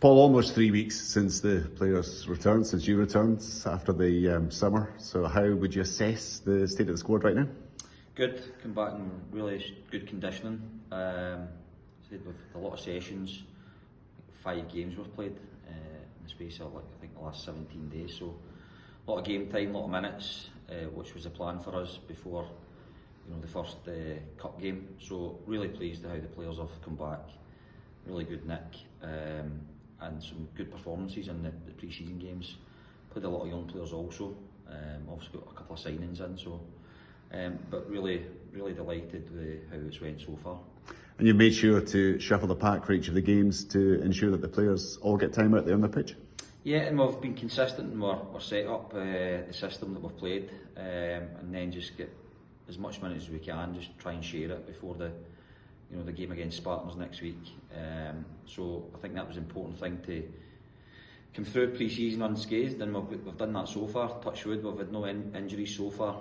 Paul, almost 3 weeks since the players returned, since you returned after the summer. So how would you assess the state of the squad right now? Good, come back in really good conditioning. With a lot of sessions, 5 games we've played in the space of I think the last 17 days. So a lot of game time, a lot of minutes, which was the plan for us before the first cup game. So really pleased with how the players have come back. Really good nick and some good performances in the pre-season games. Played a lot of young players also. Obviously got a couple of signings in. So, but really delighted with how it's went so far. And you've made sure to shuffle the pack for each of the games to ensure that the players all get time out there on the pitch? Yeah, and we've been consistent in our set up, the system that we've played, and then just get as much minutes as we can, just try and share it before the game against Spartans next week. So I think that was an important thing to come through pre-season unscathed, and we've done that so far. Touch wood, we've had no injuries so far.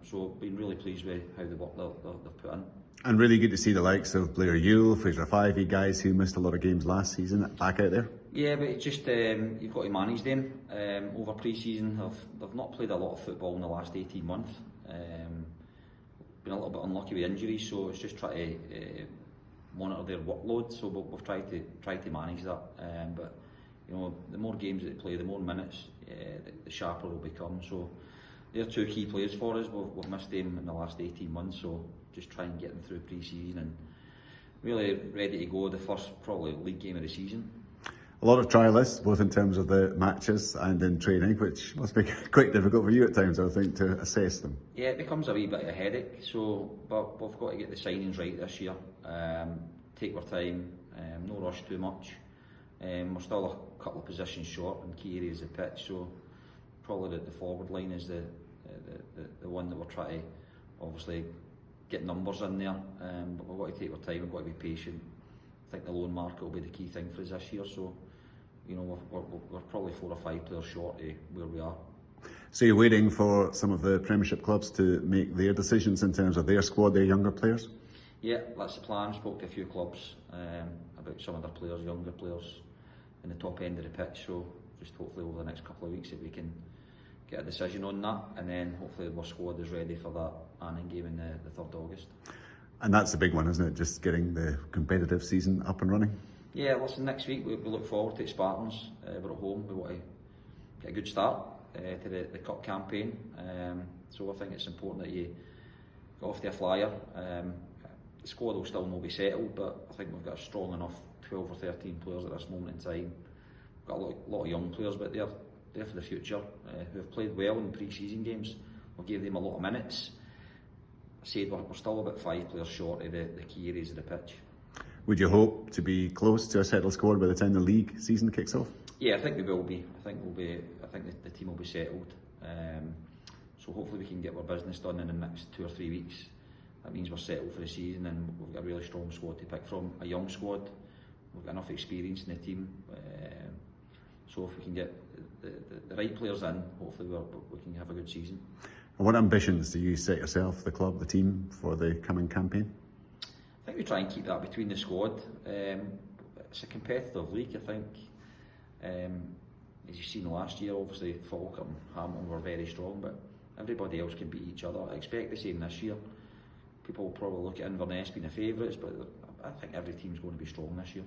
So been really pleased with how the work they've put in. And really good to see the likes of Blair Yule, Fraser Fivey, guys who missed a lot of games last season, back out there. Yeah, but it's just you've got to manage them over pre-season. They've not played a lot of football in the last 18 months. Been a little bit unlucky with injuries, so it's just trying to monitor their workload. So we've tried to manage that. But the more games that they play, the more minutes, the sharper they'll become. So they're 2 key players for us. We've missed them in the last 18 months, so just try and get them through pre-season and really ready to go the first probably league game of the season. A lot of trialists, both in terms of the matches and in training, which must be quite difficult for you at times, I think, to assess them. Yeah, it becomes a wee bit of a headache. So, but we've got to get the signings right this year. Take our time, no rush too much. We're still a couple of positions short in key areas of the pitch, so probably the forward line is the one that we're trying to obviously get numbers in there. But we've got to take our time. We've got to be patient. I think the loan market will be the key thing for us this year. So, we're probably 4 or 5 players short of where we are. So you're waiting for some of the Premiership clubs to make their decisions in terms of their squad, their younger players? Yeah, that's the plan. Spoke to a few clubs about some of their players, younger players, in the top end of the pitch. So just hopefully over the next couple of weeks that we can get a decision on that, and then hopefully our squad is ready for that Annan game in the 3rd August. And that's the big one, isn't it? Just getting the competitive season up and running? Yeah, listen, next week we look forward to it. Spartans. We're at home. We want to get a good start to the cup campaign. So I think it's important that you get off to a flyer. The squad will still not be settled, but I think we've got a strong enough 12 or 13 players at this moment in time. We've got a lot of young players, but they're there for the future, who have played well in pre-season games. We gave them a lot of minutes. I said we're still about 5 players short of the key areas of the pitch. Would you hope to be close to a settled squad by the time the league season kicks off? Yeah, I think we will be. I think the team will be settled. So hopefully we can get our business done in the next 2 or 3 weeks. That means we're settled for the season, and we've got a really strong squad to pick from. A young squad. We've got enough experience in the team. So if we can get the right players in, hopefully we can have a good season. And what ambitions do you set yourself, the club, the team, for the coming campaign? I think we try and keep that between the squad. It's a competitive league, I think. As you've seen last year, obviously Falkirk and Hamilton were very strong, but everybody else can beat each other. I expect the same this year. People will probably look at Inverness being the favourites, but I think every team's going to be strong this year.